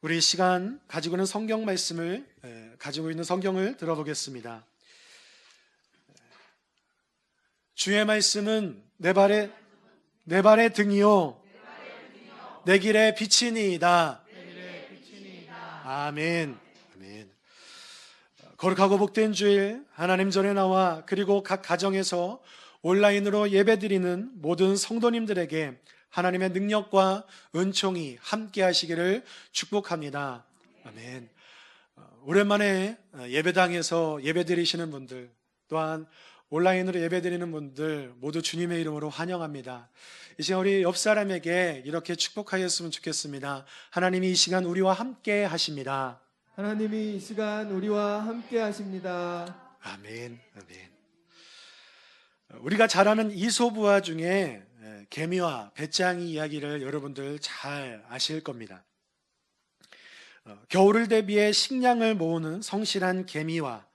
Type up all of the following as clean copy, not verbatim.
우리 이 시간 가지고 있는 성경 말씀을 가지고 있는 성경을 들어보겠습니다. 주의 말씀은 내 발의 등이요 내 길의 빛이니이다. 아멘. 아멘. 거룩하고 복된 주일, 하나님 전에 나와 그리고 각 가정에서 온라인으로 예배드리는 모든 성도님들에게 하나님의 능력과 은총이 함께 하시기를 축복합니다. 아멘. 오랜만에 예배당에서 예배드리시는 분들, 또한 온라인으로 예배드리는 분들 모두 주님의 이름으로 환영합니다. 이제 우리 옆 사람에게 이렇게 축복하였으면 좋겠습니다. 하나님이 이 시간 우리와 함께 하십니다. 하나님이 이 시간 우리와 함께 하십니다. 아멘. 아멘. 우리가 잘 아는 이솝우화 중에 개미와 배짱이 이야기를 여러분들 잘 아실 겁니다. 겨울을 대비해 식량을 모으는 성실한 개미와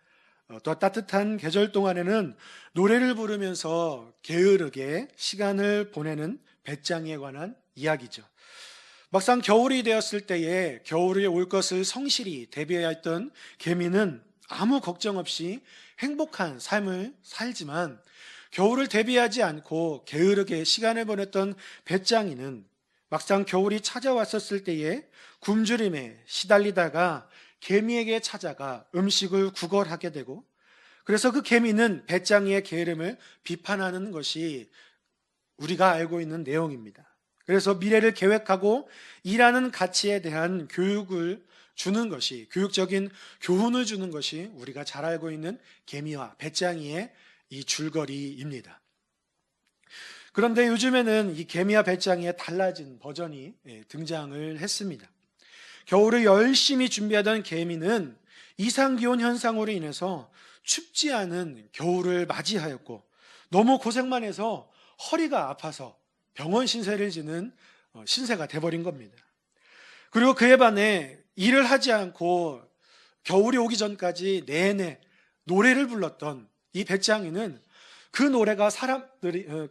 또 따뜻한 계절 동안에는 노래를 부르면서 게으르게 시간을 보내는 배짱이에 관한 이야기죠. 막상 겨울이 되었을 때에 겨울이 올 것을 성실히 대비해야 했던 개미는 아무 걱정 없이 행복한 삶을 살지만, 겨울을 대비하지 않고 게으르게 시간을 보냈던 배짱이는 막상 겨울이 찾아왔었을 때에 굶주림에 시달리다가 개미에게 찾아가 음식을 구걸하게 되고, 그래서 그 개미는 배짱이의 게으름을 비판하는 것이 우리가 알고 있는 내용입니다. 그래서 미래를 계획하고 일하는 가치에 대한 교육을 주는 것이, 교육적인 교훈을 주는 것이 우리가 잘 알고 있는 개미와 배짱이의 이 줄거리입니다. 그런데 요즘에는 이 개미와 배짱이의 달라진 버전이 등장을 했습니다. 겨울을 열심히 준비하던 개미는 이상기온 현상으로 인해서 춥지 않은 겨울을 맞이하였고, 너무 고생만 해서 허리가 아파서 병원 신세를 지는 신세가 돼버린 겁니다. 그리고 그에 반해 일을 하지 않고 겨울이 오기 전까지 내내 노래를 불렀던 이 배짱이는 그 노래가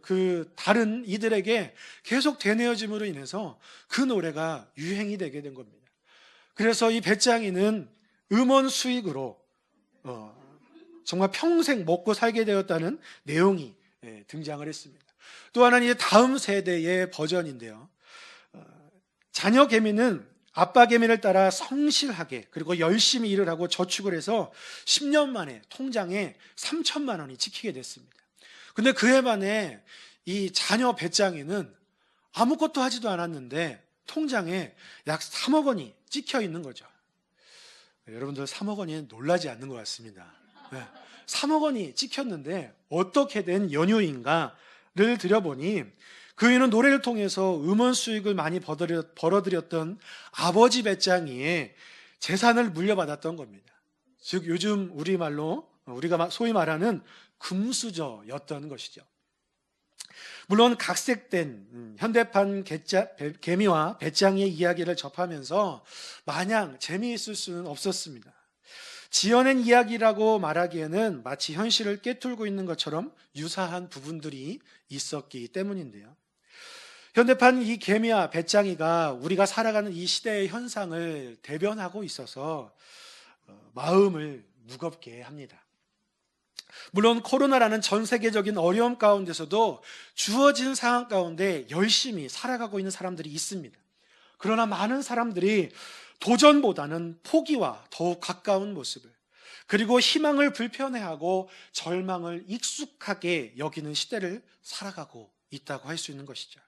그 다른 이들에게 계속 되뇌어짐으로 인해서 그 노래가 유행이 되게 된 겁니다. 그래서 이 배짱이는 음원 수익으로 정말 평생 먹고 살게 되었다는 내용이 등장을 했습니다. 또 하나는 이제 다음 세대의 버전인데요. 자녀 개미는 아빠 개미를 따라 성실하게 그리고 열심히 일을 하고 저축을 해서 10년 만에 통장에 3천만 원이 찍히게 됐습니다. 근데 그에 반해 이 자녀 배짱이는 아무것도 하지도 않았는데 통장에 약 3억 원이 찍혀 있는 거죠. 여러분들 3억 원이 놀라지 않는 것 같습니다. 3억 원이 찍혔는데 어떻게 된 연유인가를 들여보니, 그 이유는 노래를 통해서 음원 수익을 많이 벌어들였던 아버지 배짱이의 재산을 물려받았던 겁니다. 즉 요즘 우리말로 우리가 소위 말하는 금수저였던 것이죠. 물론 각색된 현대판 개미와 배짱이의 이야기를 접하면서 마냥 재미있을 수는 없었습니다. 지어낸 이야기라고 말하기에는 마치 현실을 꿰뚫고 있는 것처럼 유사한 부분들이 있었기 때문인데요. 현대판 이 개미와 배짱이가 우리가 살아가는 이 시대의 현상을 대변하고 있어서 마음을 무겁게 합니다. 물론 코로나라는 전 세계적인 어려움 가운데서도 주어진 상황 가운데 열심히 살아가고 있는 사람들이 있습니다. 그러나 많은 사람들이 도전보다는 포기와 더욱 가까운 모습을, 그리고 희망을 불편해하고 절망을 익숙하게 여기는 시대를 살아가고 있다고 할 수 있는 것이죠.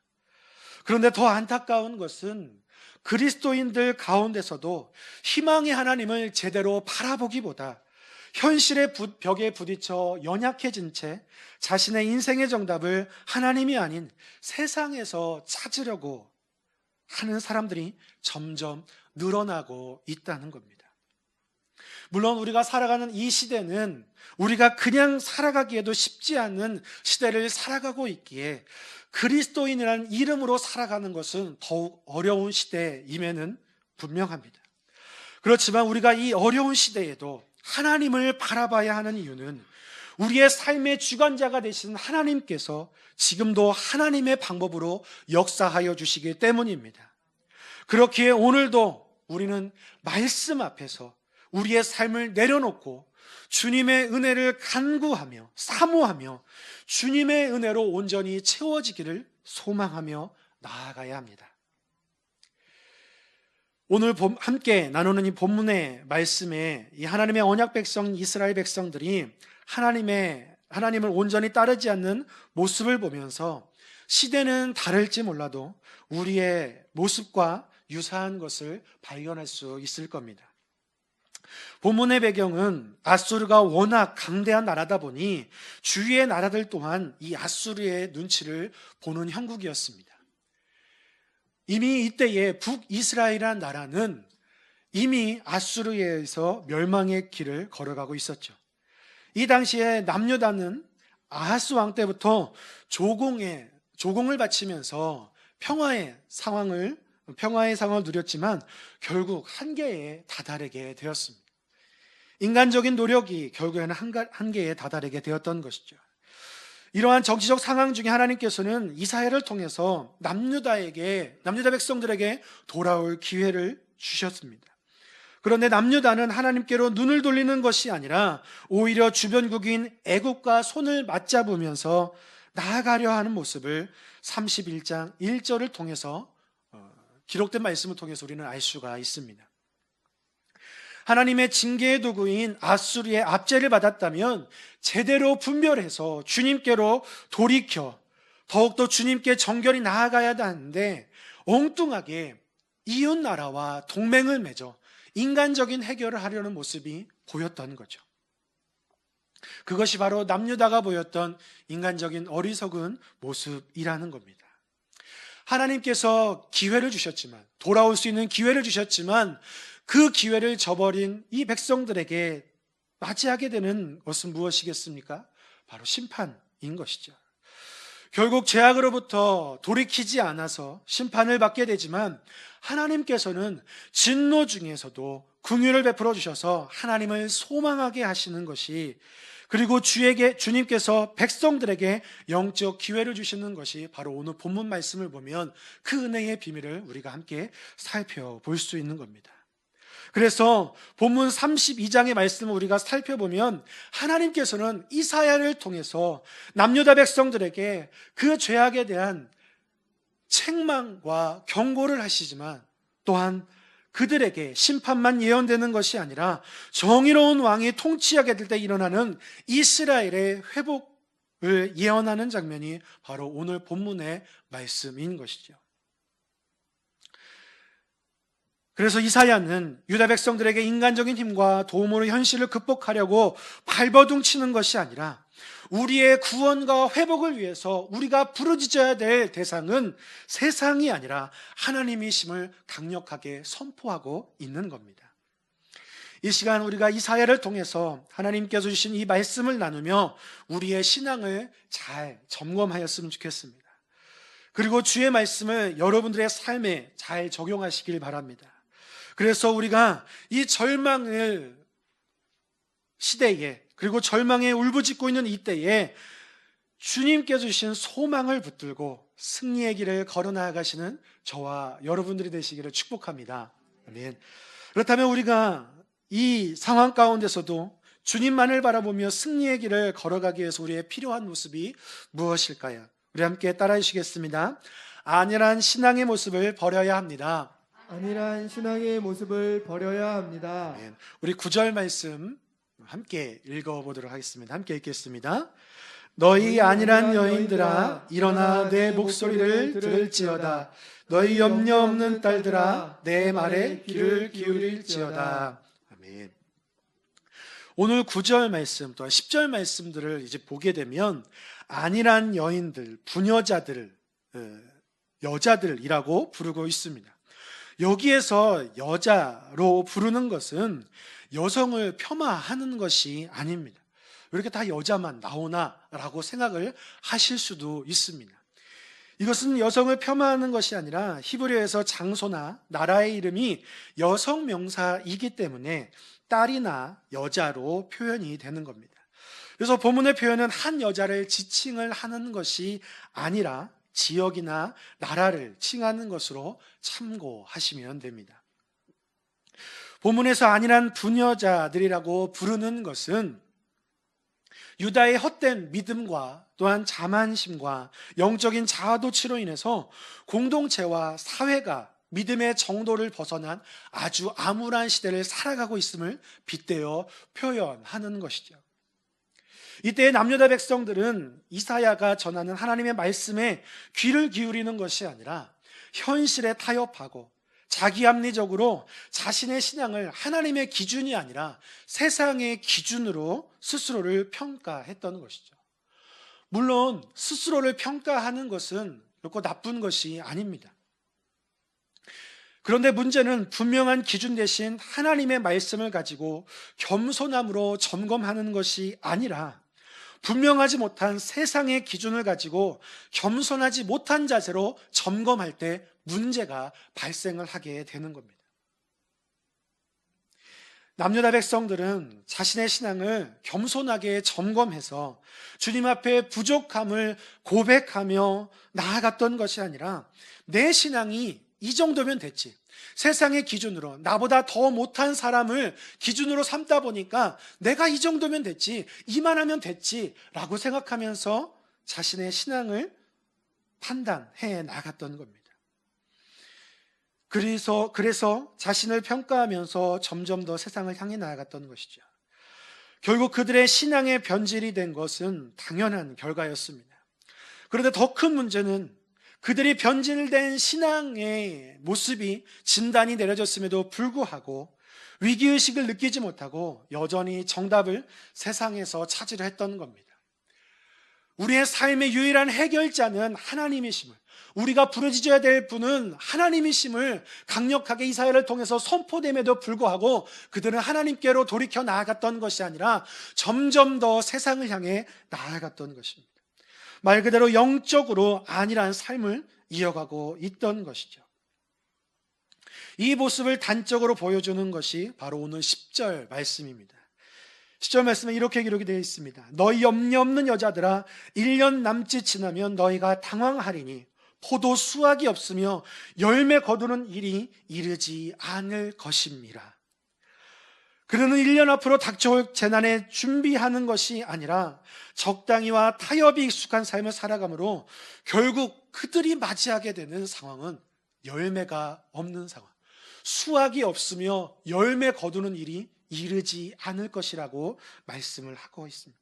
그런데 더 안타까운 것은 그리스도인들 가운데서도 희망의 하나님을 제대로 바라보기보다 현실의 벽에 부딪혀 연약해진 채 자신의 인생의 정답을 하나님이 아닌 세상에서 찾으려고 하는 사람들이 점점 늘어나고 있다는 겁니다. 물론 우리가 살아가는 이 시대는 우리가 그냥 살아가기에도 쉽지 않은 시대를 살아가고 있기에 그리스도인이라는 이름으로 살아가는 것은 더욱 어려운 시대임에는 분명합니다. 그렇지만 우리가 이 어려운 시대에도 하나님을 바라봐야 하는 이유는 우리의 삶의 주관자가 되신 하나님께서 지금도 하나님의 방법으로 역사하여 주시기 때문입니다. 그렇기에 오늘도 우리는 말씀 앞에서 우리의 삶을 내려놓고 주님의 은혜를 간구하며 사모하며 주님의 은혜로 온전히 채워지기를 소망하며 나아가야 합니다. 오늘 함께 나누는 이 본문의 말씀에 이 하나님의 언약 백성 이스라엘 백성들이 하나님을 온전히 따르지 않는 모습을 보면서 시대는 다를지 몰라도 우리의 모습과 유사한 것을 발견할 수 있을 겁니다. 본문의 배경은 아수르가 워낙 강대한 나라다 보니 주위의 나라들 또한 이 아수르의 눈치를 보는 형국이었습니다. 이미 이때에 북이스라엘이라는 나라는 이미 아수르에 의해서 멸망의 길을 걸어가고 있었죠. 이 당시에 남유다는 아하스 왕 때부터 조공을 바치면서 평화의 상황을 누렸지만 결국 한계에 다다르게 되었습니다. 인간적인 노력이 결국에는 한계에 다다르게 되었던 것이죠. 이러한 정치적 상황 중에 하나님께서는 이사야를 통해서 남유다 백성들에게 돌아올 기회를 주셨습니다. 그런데 남유다는 하나님께로 눈을 돌리는 것이 아니라 오히려 주변국인 애국과 손을 맞잡으면서 나아가려 하는 모습을 31장 1절을 통해서 기록된 말씀을 통해서 우리는 알 수가 있습니다. 하나님의 징계의 도구인 아수르의 압제를 받았다면 제대로 분별해서 주님께로 돌이켜 더욱더 주님께 정결히 나아가야 하는데 엉뚱하게 이웃 나라와 동맹을 맺어 인간적인 해결을 하려는 모습이 보였던 거죠. 그것이 바로 남유다가 보였던 인간적인 어리석은 모습이라는 겁니다. 하나님께서 기회를 주셨지만, 돌아올 수 있는 기회를 주셨지만 그 기회를 저버린 이 백성들에게 맞이하게 되는 것은 무엇이겠습니까? 바로 심판인 것이죠. 결국 죄악으로부터 돌이키지 않아서 심판을 받게 되지만 하나님께서는 진노 중에서도 긍휼을 베풀어 주셔서 하나님을 소망하게 하시는 것이, 그리고 주님께서 백성들에게 영적 기회를 주시는 것이 바로 오늘 본문 말씀을 보면 그 은혜의 비밀을 우리가 함께 살펴볼 수 있는 겁니다. 그래서 본문 32장의 말씀을 우리가 살펴보면 하나님께서는 이사야를 통해서 남유다 백성들에게 그 죄악에 대한 책망과 경고를 하시지만 또한 그들에게 심판만 예언되는 것이 아니라 정의로운 왕이 통치하게 될 때 일어나는 이스라엘의 회복을 예언하는 장면이 바로 오늘 본문의 말씀인 것이죠. 그래서 이사야는 유다 백성들에게 인간적인 힘과 도움으로 현실을 극복하려고 발버둥 치는 것이 아니라 우리의 구원과 회복을 위해서 우리가 부르짖어야 될 대상은 세상이 아니라 하나님이심을 강력하게 선포하고 있는 겁니다. 이 시간 우리가 이사야를 통해서 하나님께서 주신 이 말씀을 나누며 우리의 신앙을 잘 점검하였으면 좋겠습니다. 그리고 주의 말씀을 여러분들의 삶에 잘 적용하시길 바랍니다. 그래서 우리가 이 절망을 시대에, 그리고 절망에 울부짖고 있는 이때에 주님께서 주신 소망을 붙들고 승리의 길을 걸어나가시는 저와 여러분들이 되시기를 축복합니다. 아멘. 그렇다면 우리가 이 상황 가운데서도 주님만을 바라보며 승리의 길을 걸어가기 위해서 우리의 필요한 모습이 무엇일까요? 우리 함께 따라해 주시겠습니다. 안일한 신앙의 모습을 버려야 합니다. 안일한 신앙의 모습을 버려야 합니다. 아멘. 우리 9절 말씀 함께 읽어보도록 하겠습니다. 함께 읽겠습니다. 너희 안일한 여인들아 일어나 내 목소리를 들을지어다. 너희 염려 없는 딸들아 내 말에 귀를 기울일지어다. 아멘. 오늘 9절 말씀 또 10절 말씀들을 이제 보게 되면 안일한 여인들, 부녀자들, 여자들이라고 부르고 있습니다. 여기에서 여자로 부르는 것은 여성을 폄하하는 것이 아닙니다. 왜 이렇게 다 여자만 나오나 라고 생각을 하실 수도 있습니다. 이것은 여성을 폄하하는 것이 아니라 히브리어에서 장소나 나라의 이름이 여성 명사이기 때문에 딸이나 여자로 표현이 되는 겁니다. 그래서 본문의 표현은 한 여자를 지칭을 하는 것이 아니라 지역이나 나라를 칭하는 것으로 참고하시면 됩니다. 본문에서 안일한 부녀자들이라고 부르는 것은 유다의 헛된 믿음과 또한 자만심과 영적인 자아도취로 인해서 공동체와 사회가 믿음의 정도를 벗어난 아주 암울한 시대를 살아가고 있음을 빗대어 표현하는 것이죠. 이때 남유다 백성들은 이사야가 전하는 하나님의 말씀에 귀를 기울이는 것이 아니라 현실에 타협하고 자기 합리적으로 자신의 신앙을 하나님의 기준이 아니라 세상의 기준으로 스스로를 평가했던 것이죠. 물론 스스로를 평가하는 것은 결코 나쁜 것이 아닙니다. 그런데 문제는 분명한 기준 대신 하나님의 말씀을 가지고 겸손함으로 점검하는 것이 아니라 분명하지 못한 세상의 기준을 가지고 겸손하지 못한 자세로 점검할 때 문제가 발생을 하게 되는 겁니다. 남유다 백성들은 자신의 신앙을 겸손하게 점검해서 주님 앞에 부족함을 고백하며 나아갔던 것이 아니라 내 신앙이 이 정도면 됐지, 세상의 기준으로 나보다 더 못한 사람을 기준으로 삼다 보니까 내가 이 정도면 됐지, 이만하면 됐지 라고 생각하면서 자신의 신앙을 판단해 나갔던 겁니다. 그래서 자신을 평가하면서 점점 더 세상을 향해 나아갔던 것이죠. 결국 그들의 신앙의 변질이 된 것은 당연한 결과였습니다. 그런데 더 큰 문제는 그들이 변질된 신앙의 모습이 진단이 내려졌음에도 불구하고 위기의식을 느끼지 못하고 여전히 정답을 세상에서 찾으려 했던 겁니다. 우리의 삶의 유일한 해결자는 하나님이심을, 우리가 부르짖어야 될 분은 하나님이심을 강력하게 이사야를 통해서 선포됨에도 불구하고 그들은 하나님께로 돌이켜 나아갔던 것이 아니라 점점 더 세상을 향해 나아갔던 것입니다. 말 그대로 영적으로 안일한 삶을 이어가고 있던 것이죠. 이 모습을 단적으로 보여주는 것이 바로 오늘 10절 말씀입니다. 10절 말씀에 이렇게 기록이 되어 있습니다. 너희 염려 없는 여자들아, 1년 남짓 지나면 너희가 당황하리니 포도 수확이 없으며 열매 거두는 일이 이르지 않을 것입니다. 그러는 1년 앞으로 닥쳐올 재난에 준비하는 것이 아니라 적당히와 타협이 익숙한 삶을 살아가므로 결국 그들이 맞이하게 되는 상황은 열매가 없는 상황, 수확이 없으며 열매 거두는 일이 이르지 않을 것이라고 말씀을 하고 있습니다.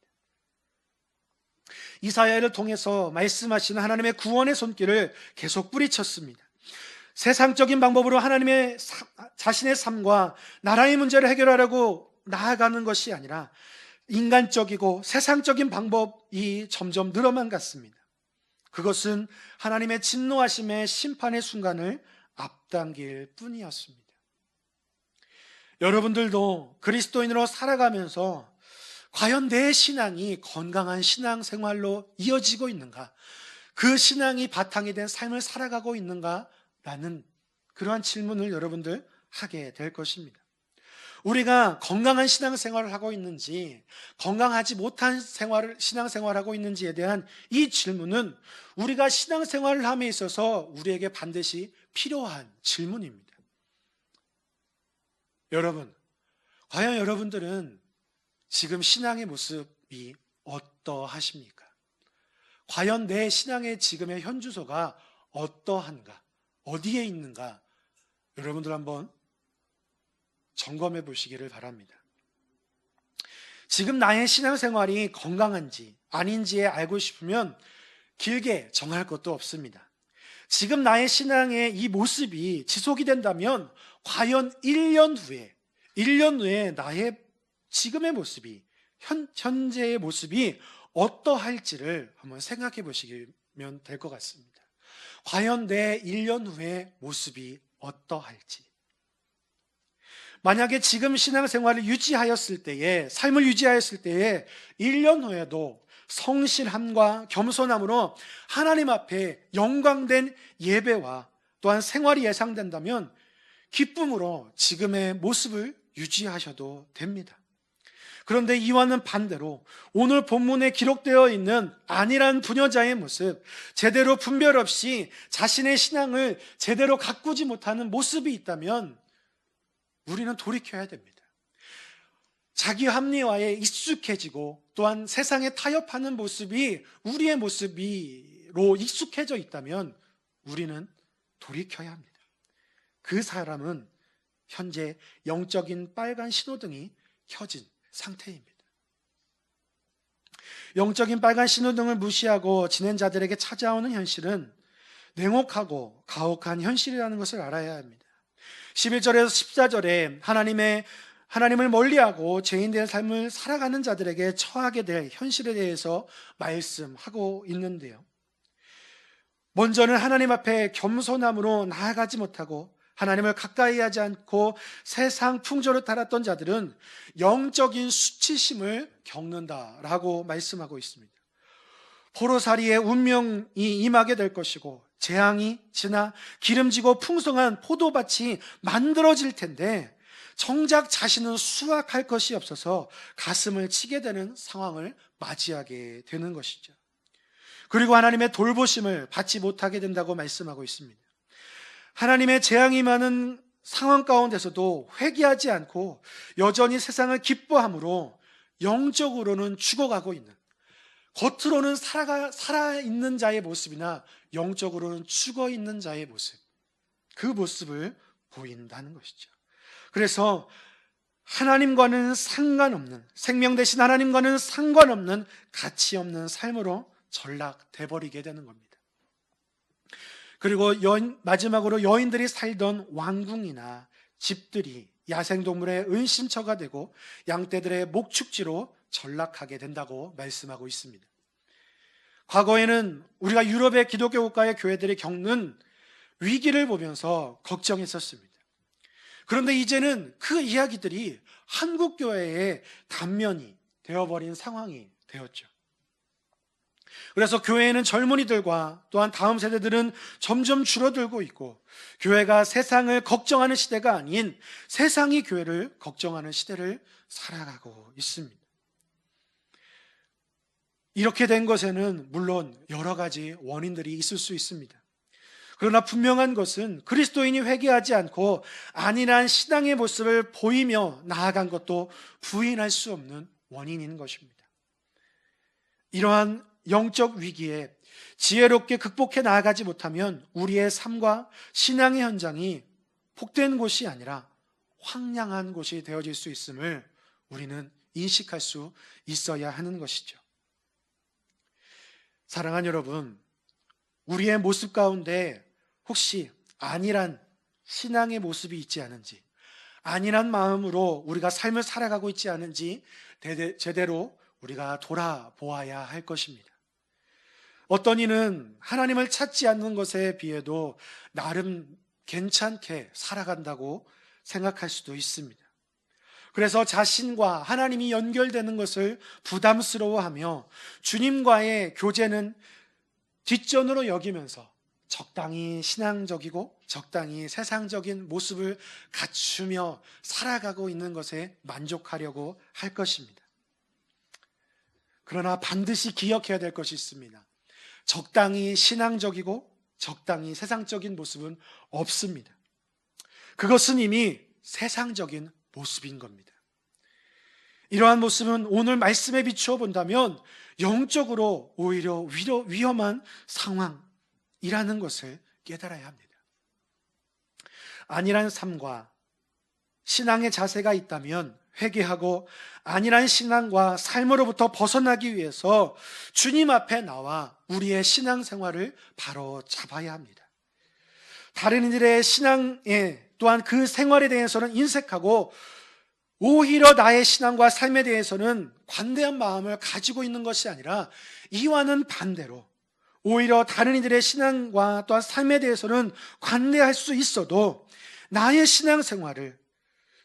이사야를 통해서 말씀하시는 하나님의 구원의 손길을 계속 뿌리쳤습니다. 세상적인 방법으로 하나님의 자신의 삶과 나라의 문제를 해결하려고 나아가는 것이 아니라 인간적이고 세상적인 방법이 점점 늘어만 갔습니다. 그것은 하나님의 진노하심의 심판의 순간을 앞당길 뿐이었습니다. 여러분들도 그리스도인으로 살아가면서 과연 내 신앙이 건강한 신앙생활로 이어지고 있는가? 그 신앙이 바탕이 된 삶을 살아가고 있는가? 라는 그러한 질문을 여러분들 하게 될 것입니다. 우리가 건강한 신앙생활을 하고 있는지 건강하지 못한 신앙생활을 하고 있는지에 대한 이 질문은 우리가 신앙생활을 함에 있어서 우리에게 반드시 필요한 질문입니다. 여러분, 과연 여러분들은 지금 신앙의 모습이 어떠하십니까? 과연 내 신앙의 지금의 현주소가 어떠한가? 어디에 있는가? 여러분들 한번 점검해 보시기를 바랍니다. 지금 나의 신앙생활이 건강한지 아닌지에 알고 싶으면 길게 정할 것도 없습니다. 지금 나의 신앙의 이 모습이 지속이 된다면 과연 1년 후에 나의 지금의 모습이 현재의 모습이 어떠할지를 한번 생각해 보시면 될 것 같습니다. 과연 내 1년 후의 모습이 어떠할지. 만약에 지금 신앙생활을 유지하였을 때에, 삶을 유지하였을 때에 1년 후에도 성실함과 겸손함으로 하나님 앞에 영광된 예배와 또한 생활이 예상된다면 기쁨으로 지금의 모습을 유지하셔도 됩니다. 그런데 이와는 반대로 오늘 본문에 기록되어 있는 안일한 부녀자의 모습, 제대로 분별 없이 자신의 신앙을 제대로 가꾸지 못하는 모습이 있다면 우리는 돌이켜야 됩니다. 자기 합리화에 익숙해지고 또한 세상에 타협하는 모습이 우리의 모습으로 익숙해져 있다면 우리는 돌이켜야 합니다. 그 사람은 현재 영적인 빨간 신호등이 켜진 상태입니다. 영적인 빨간 신호등을 무시하고 지낸 자들에게 찾아오는 현실은 냉혹하고 가혹한 현실이라는 것을 알아야 합니다. 11절에서 14절에 하나님을 멀리하고 죄인들의 삶을 살아가는 자들에게 처하게 될 현실에 대해서 말씀하고 있는데요. 먼저는 하나님 앞에 겸손함으로 나아가지 못하고 하나님을 가까이 하지 않고 세상 풍조를 따랐던 자들은 영적인 수치심을 겪는다라고 말씀하고 있습니다. 포로살이의 운명이 임하게 될 것이고 재앙이 지나 기름지고 풍성한 포도밭이 만들어질 텐데 정작 자신은 수확할 것이 없어서 가슴을 치게 되는 상황을 맞이하게 되는 것이죠. 그리고 하나님의 돌보심을 받지 못하게 된다고 말씀하고 있습니다. 하나님의 재앙이 많은 상황 가운데서도 회개하지 않고 여전히 세상을 기뻐함으로 영적으로는 죽어가고 있는, 겉으로는 살아있는 자의 모습이나 영적으로는 죽어있는 자의 모습, 그 모습을 보인다는 것이죠. 그래서 하나님과는 상관없는, 생명 대신 하나님과는 상관없는 가치 없는 삶으로 전락돼 버리게 되는 겁니다. 그리고 마지막으로 여인들이 살던 왕궁이나 집들이 야생동물의 은신처가 되고 양떼들의 목축지로 전락하게 된다고 말씀하고 있습니다. 과거에는 우리가 유럽의 기독교 국가의 교회들이 겪는 위기를 보면서 걱정했었습니다. 그런데 이제는 그 이야기들이 한국 교회의 단면이 되어버린 상황이 되었죠. 그래서 교회에는 젊은이들과 또한 다음 세대들은 점점 줄어들고 있고 교회가 세상을 걱정하는 시대가 아닌 세상이 교회를 걱정하는 시대를 살아가고 있습니다. 이렇게 된 것에는 물론 여러 가지 원인들이 있을 수 있습니다. 그러나 분명한 것은 그리스도인이 회개하지 않고 안일한 신앙의 모습을 보이며 나아간 것도 부인할 수 없는 원인인 것입니다. 이러한 영적 위기에 지혜롭게 극복해 나아가지 못하면 우리의 삶과 신앙의 현장이 복된 곳이 아니라 황량한 곳이 되어질 수 있음을 우리는 인식할 수 있어야 하는 것이죠. 사랑하는 여러분, 우리의 모습 가운데 혹시 안일한 신앙의 모습이 있지 않은지, 안일한 마음으로 우리가 삶을 살아가고 있지 않은지 제대로 우리가 돌아보아야 할 것입니다. 어떤 이는 하나님을 찾지 않는 것에 비해도 나름 괜찮게 살아간다고 생각할 수도 있습니다. 그래서 자신과 하나님이 연결되는 것을 부담스러워하며 주님과의 교제는 뒷전으로 여기면서 적당히 신앙적이고 적당히 세상적인 모습을 갖추며 살아가고 있는 것에 만족하려고 할 것입니다. 그러나 반드시 기억해야 될 것이 있습니다. 적당히 신앙적이고 적당히 세상적인 모습은 없습니다. 그것은 이미 세상적인 모습인 겁니다. 이러한 모습은 오늘 말씀에 비추어 본다면 영적으로 오히려 위험한 상황이라는 것을 깨달아야 합니다. 안일한 삶과 신앙의 자세가 있다면 회개하고 안일한 신앙과 삶으로부터 벗어나기 위해서 주님 앞에 나와 우리의 신앙생활을 바로 잡아야 합니다. 다른 이들의 신앙에 또한 그 생활에 대해서는 인색하고 오히려 나의 신앙과 삶에 대해서는 관대한 마음을 가지고 있는 것이 아니라 이와는 반대로 오히려 다른 이들의 신앙과 또한 삶에 대해서는 관대할 수 있어도 나의 신앙생활을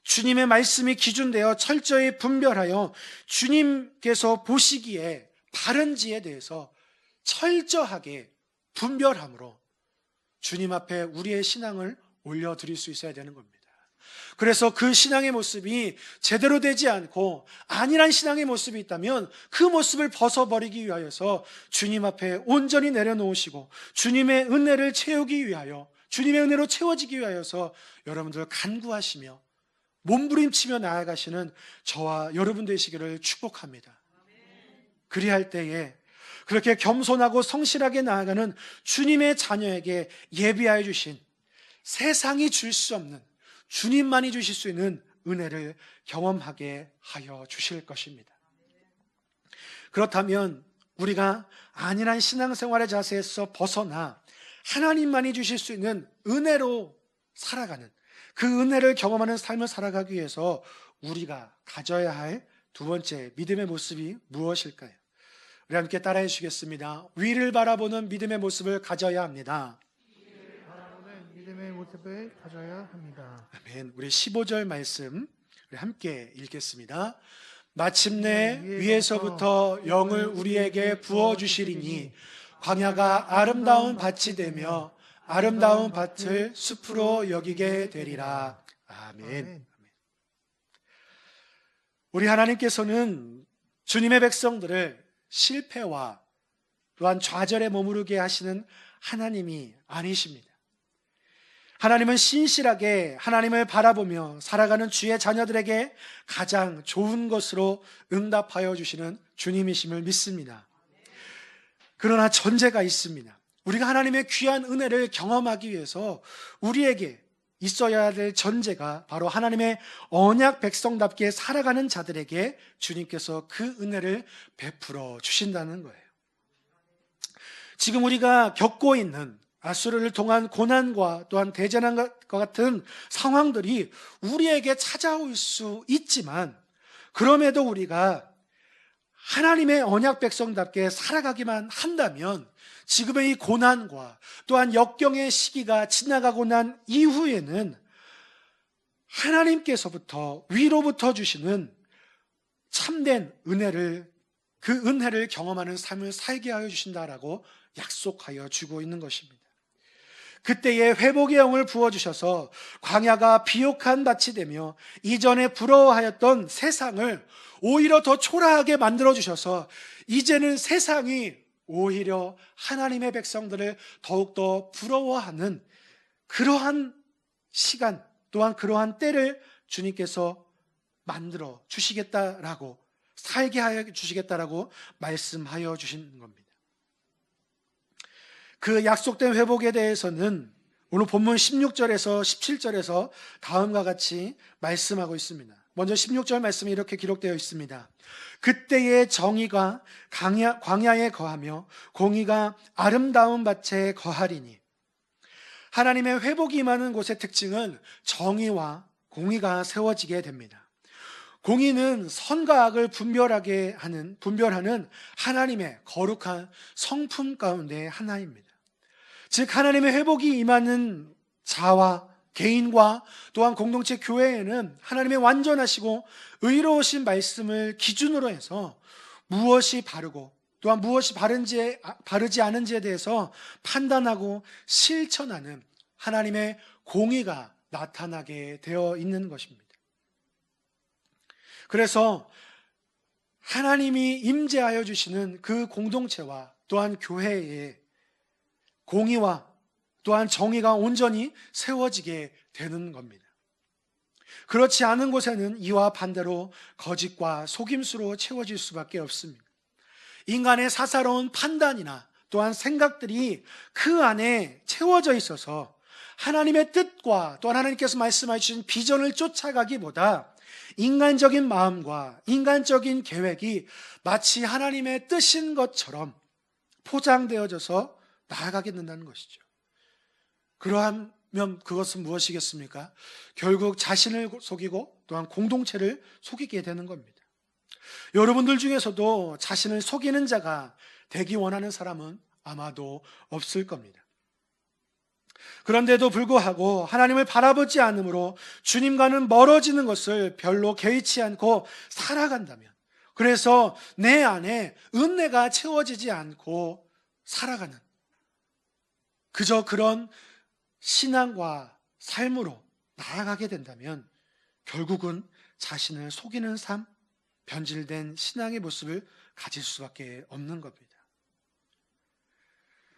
주님의 말씀이 기준되어 철저히 분별하여 주님께서 보시기에 바른지에 대해서 철저하게 분별함으로 주님 앞에 우리의 신앙을 올려드릴 수 있어야 되는 겁니다. 그래서 그 신앙의 모습이 제대로 되지 않고 안일한 신앙의 모습이 있다면 그 모습을 벗어버리기 위하여서 주님 앞에 온전히 내려놓으시고 주님의 은혜를 채우기 위하여 주님의 은혜로 채워지기 위하여서 여러분들 간구하시며 몸부림치며 나아가시는 저와 여러분 되시기를 축복합니다. 그리할 때에 그렇게 겸손하고 성실하게 나아가는 주님의 자녀에게 예비하여 주신 세상이 줄 수 없는 주님만이 주실 수 있는 은혜를 경험하게 하여 주실 것입니다. 그렇다면 우리가 안일한 신앙생활의 자세에서 벗어나 하나님만이 주실 수 있는 은혜로 살아가는, 그 은혜를 경험하는 삶을 살아가기 위해서 우리가 가져야 할 두 번째 믿음의 모습이 무엇일까요? 우리 함께 따라해 주시겠습니다. 위를 바라보는 믿음의 모습을 가져야 합니다. 바라보는 믿음의 모습을 가져야 합니다. 아멘. 우리 15절 말씀 우리 함께 읽겠습니다. 마침내 위에서부터 영을 우리에게 부어주시리니 광야가 아름다운 밭이 되며 아름다운 밭을 숲으로 여기게 되리라. 아멘. 우리 하나님께서는 주님의 백성들을 실패와 또한 좌절에 머무르게 하시는 하나님이 아니십니다. 하나님은 신실하게 하나님을 바라보며 살아가는 주의 자녀들에게 가장 좋은 것으로 응답하여 주시는 주님이심을 믿습니다. 그러나 전제가 있습니다. 우리가 하나님의 귀한 은혜를 경험하기 위해서 우리에게 있어야 될 전제가 바로 하나님의 언약 백성답게 살아가는 자들에게 주님께서 그 은혜를 베풀어 주신다는 거예요. 지금 우리가 겪고 있는 아수르를 통한 고난과 또한 대재난과 같은 상황들이 우리에게 찾아올 수 있지만, 그럼에도 우리가 하나님의 언약 백성답게 살아가기만 한다면 지금의 이 고난과 또한 역경의 시기가 지나가고 난 이후에는 하나님께서부터 위로부터 주시는 참된 은혜를, 그 은혜를 경험하는 삶을 살게 하여 주신다라고 약속하여 주고 있는 것입니다. 그때에 회복의 영을 부어주셔서 광야가 비옥한 밭이 되며 이전에 부러워하였던 세상을 오히려 더 초라하게 만들어주셔서 이제는 세상이 오히려 하나님의 백성들을 더욱더 부러워하는 그러한 시간, 또한 그러한 때를 주님께서 만들어 주시겠다라고, 살게 하여 주시겠다라고 말씀하여 주신 겁니다. 그 약속된 회복에 대해서는 오늘 본문 16절에서 17절에서 다음과 같이 말씀하고 있습니다. 먼저 16절 말씀이 이렇게 기록되어 있습니다. 그때의 정의가 광야에 거하며 공의가 아름다운 밭에 거하리니. 하나님의 회복이 임하는 곳의 특징은 정의와 공의가 세워지게 됩니다. 공의는 선과 악을 분별하는 하나님의 거룩한 성품 가운데 하나입니다. 즉 하나님의 회복이 임하는 자와 개인과 또한 공동체 교회에는 하나님의 완전하시고 의로우신 말씀을 기준으로 해서 무엇이 바르고 또한 무엇이 바르지 않은지에 대해서 판단하고 실천하는 하나님의 공의가 나타나게 되어 있는 것입니다. 그래서 하나님이 임재하여 주시는 그 공동체와 또한 교회에 공의와 또한 정의가 온전히 세워지게 되는 겁니다. 그렇지 않은 곳에는 이와 반대로 거짓과 속임수로 채워질 수밖에 없습니다. 인간의 사사로운 판단이나 또한 생각들이 그 안에 채워져 있어서 하나님의 뜻과 또한 하나님께서 말씀해 주신 비전을 쫓아가기보다 인간적인 마음과 인간적인 계획이 마치 하나님의 뜻인 것처럼 포장되어져서 나아가게 된다는 것이죠. 그러하면 그것은 무엇이겠습니까? 결국 자신을 속이고 또한 공동체를 속이게 되는 겁니다. 여러분들 중에서도 자신을 속이는 자가 되기 원하는 사람은 아마도 없을 겁니다. 그런데도 불구하고 하나님을 바라보지 않으므로 주님과는 멀어지는 것을 별로 개의치 않고 살아간다면, 그래서 내 안에 은혜가 채워지지 않고 살아가는 그저 그런 신앙과 삶으로 나아가게 된다면 결국은 자신을 속이는 삶, 변질된 신앙의 모습을 가질 수밖에 없는 겁니다.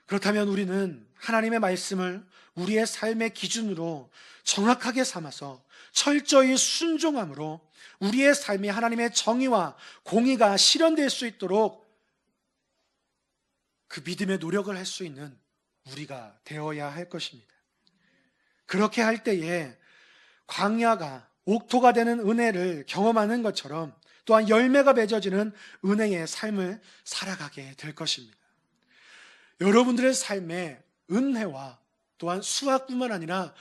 그렇다면 우리는 하나님의 말씀을 우리의 삶의 기준으로 정확하게 삼아서 철저히 순종함으로 우리의 삶이 하나님의 정의와 공의가 실현될 수 있도록 그 믿음의 노력을 할 수 있는 우리가 되어야 할 것입니다. 그렇게 할 때에 광야가 옥토가 되는 은혜를 경험하는 것처럼 또한 열매가 맺어지는 은혜의 삶을 살아가게 될 것입니다. 여러분들의 삶에 은혜와 또한 수확뿐만 아니라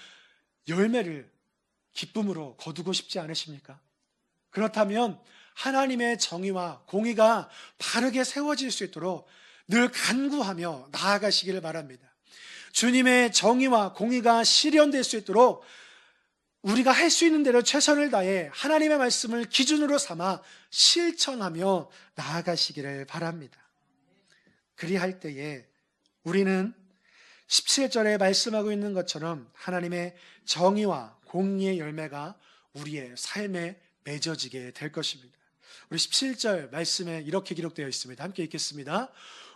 열매를 기쁨으로 거두고 싶지 않으십니까? 그렇다면 하나님의 정의와 공의가 바르게 세워질 수 있도록 늘 간구하며 나아가시기를 바랍니다. 주님의 정의와 공의가 실현될 수 있도록 우리가 할 수 있는 대로 최선을 다해 하나님의 말씀을 기준으로 삼아 실천하며 나아가시기를 바랍니다. 그리할 때에 우리는 17절에 말씀하고 있는 것처럼 하나님의 정의와 공의의 열매가 우리의 삶에 맺어지게 될 것입니다. 우리 17절 말씀에 이렇게 기록되어 있습니다. 함께 읽겠습니다.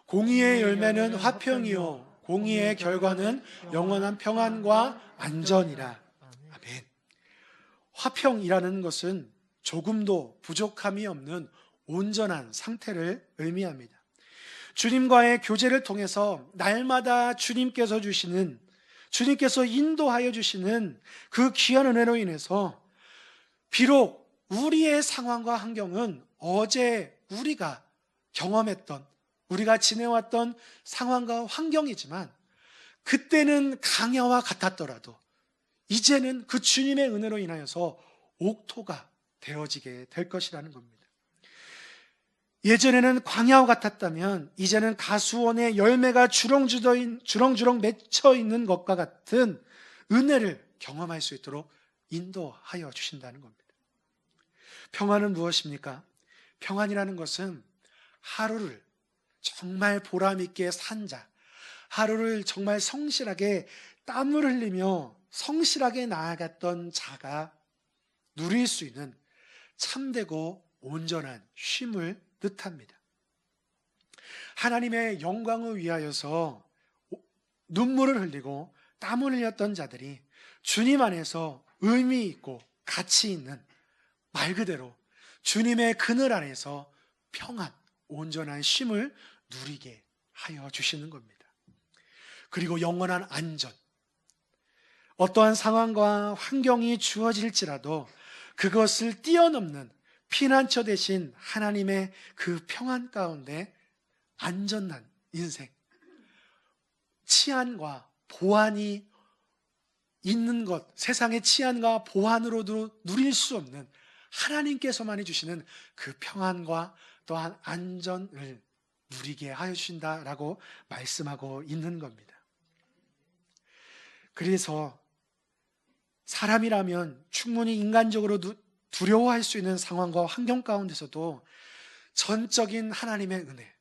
공의의 열매는 화평이요 공의의 결과는 영원한 평안과 안전이라. 아멘. 화평이라는 것은 조금도 부족함이 없는 온전한 상태를 의미합니다. 주님과의 교제를 통해서 날마다 주님께서 인도하여 주시는 그 귀한 은혜로 인해서 비록 우리의 상황과 환경은 어제 우리가 경험했던, 우리가 지내왔던 상황과 환경이지만 그때는 강야와 같았더라도 이제는 그 주님의 은혜로 인하여서 옥토가 되어지게 될 것이라는 겁니다. 예전에는 광야와 같았다면 이제는 가수원의 열매가 주렁주렁 맺혀 있는 것과 같은 은혜를 경험할 수 있도록 인도하여 주신다는 겁니다. 평안은 무엇입니까? 평안이라는 것은 하루를 정말 보람있게 산 자, 하루를 정말 성실하게 땀을 흘리며 성실하게 나아갔던 자가 누릴 수 있는 참되고 온전한 쉼을 뜻합니다. 하나님의 영광을 위하여서 눈물을 흘리고 땀을 흘렸던 자들이 주님 안에서 의미 있고 가치 있는, 말 그대로 주님의 그늘 안에서 평안, 온전한 쉼을 누리게 하여 주시는 겁니다. 그리고 영원한 안전, 어떠한 상황과 환경이 주어질지라도 그것을 뛰어넘는 피난처 대신 하나님의 그 평안 가운데 안전한 인생, 치안과 보안이 있는 것, 세상의 치안과 보안으로도 누릴 수 없는 하나님께서만 해주시는 그 평안과 또한 안전을 누리게 하여 주신다라고 말씀하고 있는 겁니다. 그래서 사람이라면 충분히 인간적으로 두려워할 수 있는 상황과 환경 가운데서도 전적인 하나님의 은혜,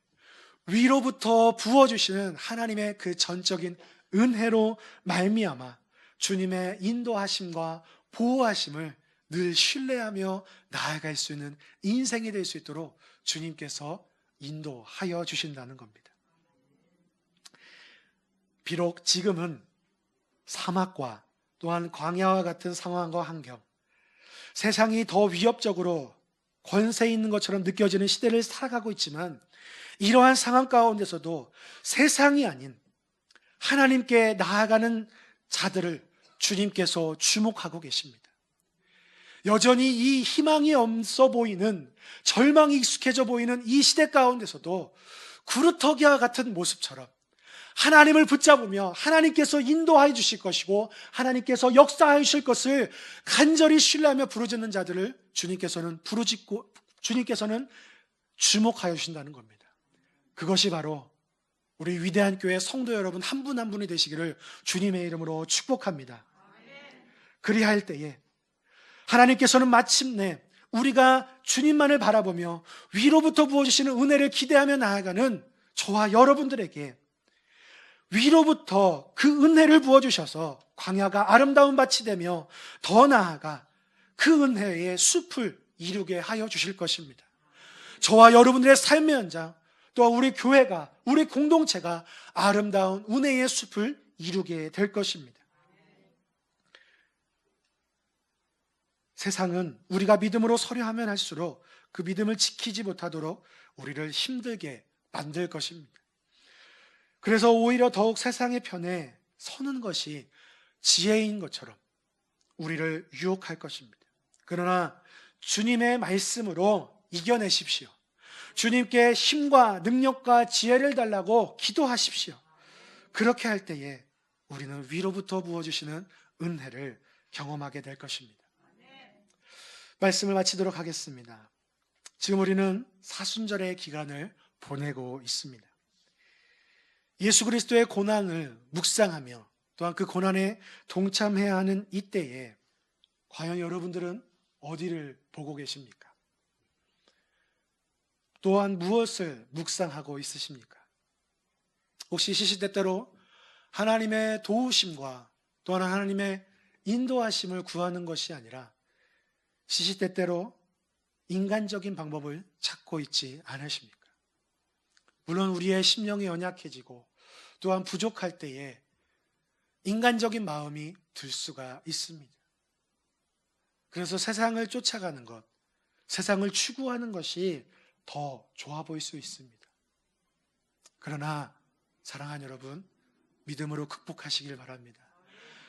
위로부터 부어주시는 하나님의 그 전적인 은혜로 말미암아 주님의 인도하심과 보호하심을 늘 신뢰하며 나아갈 수 있는 인생이 될 수 있도록 주님께서 인도하여 주신다는 겁니다. 비록 지금은 사막과 또한 광야와 같은 상황과 환경, 세상이 더 위협적으로 권세 있는 것처럼 느껴지는 시대를 살아가고 있지만 이러한 상황 가운데서도 세상이 아닌 하나님께 나아가는 자들을 주님께서 주목하고 계십니다. 여전히 이 희망이 없어 보이는, 절망이 익숙해져 보이는 이 시대 가운데서도 구루터기와 같은 모습처럼 하나님을 붙잡으며 하나님께서 인도하여 주실 것이고 하나님께서 역사하여 주실 것을 간절히 신뢰하며 부르짖는 자들을 주님께서는 주목하여 주신다는 겁니다. 그것이 바로 우리 위대한 교회 성도 여러분 한 분 한 분이 되시기를 주님의 이름으로 축복합니다. 그리할 때에 하나님께서는 마침내 우리가 주님만을 바라보며 위로부터 부어주시는 은혜를 기대하며 나아가는 저와 여러분들에게 위로부터 그 은혜를 부어주셔서 광야가 아름다운 밭이 되며 더 나아가 그 은혜의 숲을 이루게 하여 주실 것입니다. 저와 여러분들의 삶의 현장, 또한 우리 교회가, 우리 공동체가 아름다운 은혜의 숲을 이루게 될 것입니다. 세상은 우리가 믿음으로 서려하면 할수록 그 믿음을 지키지 못하도록 우리를 힘들게 만들 것입니다. 그래서 오히려 더욱 세상의 편에 서는 것이 지혜인 것처럼 우리를 유혹할 것입니다. 그러나 주님의 말씀으로 이겨내십시오. 주님께 힘과 능력과 지혜를 달라고 기도하십시오. 그렇게 할 때에 우리는 위로부터 부어주시는 은혜를 경험하게 될 것입니다. 말씀을 마치도록 하겠습니다. 지금 우리는 사순절의 기간을 보내고 있습니다. 예수 그리스도의 고난을 묵상하며 또한 그 고난에 동참해야 하는 이때에 과연 여러분들은 어디를 보고 계십니까? 또한 무엇을 묵상하고 있으십니까? 혹시 시시때때로 하나님의 도우심과 또한 하나님의 인도하심을 구하는 것이 아니라 시시때때로 인간적인 방법을 찾고 있지 않으십니까? 물론 우리의 심령이 연약해지고 또한 부족할 때에 인간적인 마음이 들 수가 있습니다. 그래서 세상을 쫓아가는 것, 세상을 추구하는 것이 더 좋아 보일 수 있습니다. 그러나 사랑하는 여러분, 믿음으로 극복하시길 바랍니다.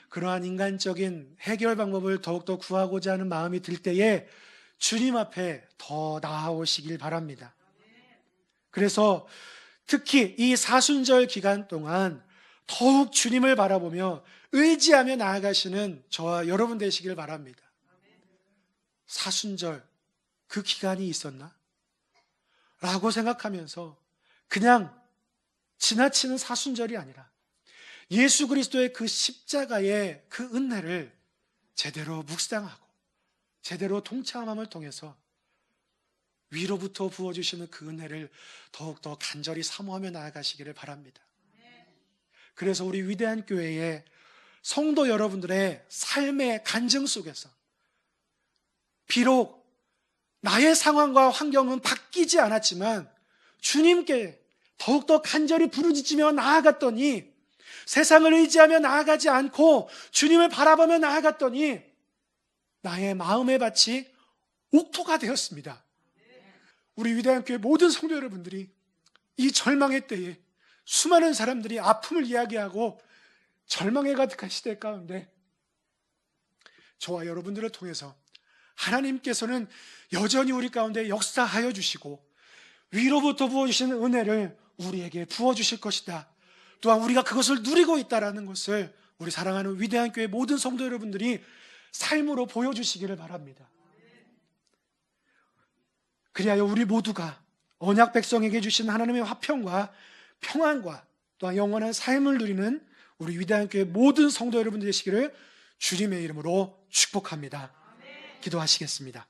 그러한 인간적인 해결 방법을 더욱더 구하고자 하는 마음이 들 때에 주님 앞에 더 나아오시길 바랍니다. 그래서 특히 이 사순절 기간 동안 더욱 주님을 바라보며 의지하며 나아가시는 저와 여러분 되시길 바랍니다. 사순절 그 기간이 있었나? 라고 생각하면서 그냥 지나치는 사순절이 아니라 예수 그리스도의 그 십자가의 그 은혜를 제대로 묵상하고 제대로 동참함을 통해서 위로부터 부어주시는 그 은혜를 더욱더 간절히 사모하며 나아가시기를 바랍니다. 그래서 우리 위대한 교회의 성도 여러분들의 삶의 간증 속에서 비록 나의 상황과 환경은 바뀌지 않았지만 주님께 더욱더 간절히 부르짖으며 나아갔더니 세상을 의지하며 나아가지 않고 주님을 바라보며 나아갔더니 나의 마음의 밭이 옥토가 되었습니다. 우리 위대한 교회 모든 성도 여러분들이 이 절망의 때에 수많은 사람들이 아픔을 이야기하고 절망에 가득한 시대 가운데 저와 여러분들을 통해서 하나님께서는 여전히 우리 가운데 역사하여 주시고 위로부터 부어주시는 은혜를 우리에게 부어주실 것이다. 또한 우리가 그것을 누리고 있다는 것을 우리 사랑하는 위대한 교회 모든 성도 여러분들이 삶으로 보여주시기를 바랍니다. 그리하여 우리 모두가 언약 백성에게 주신 하나님의 화평과 평안과 또한 영원한 삶을 누리는 우리 위대한 교회 모든 성도 여러분들 되시기를 주님의 이름으로 축복합니다. 기도하시겠습니다.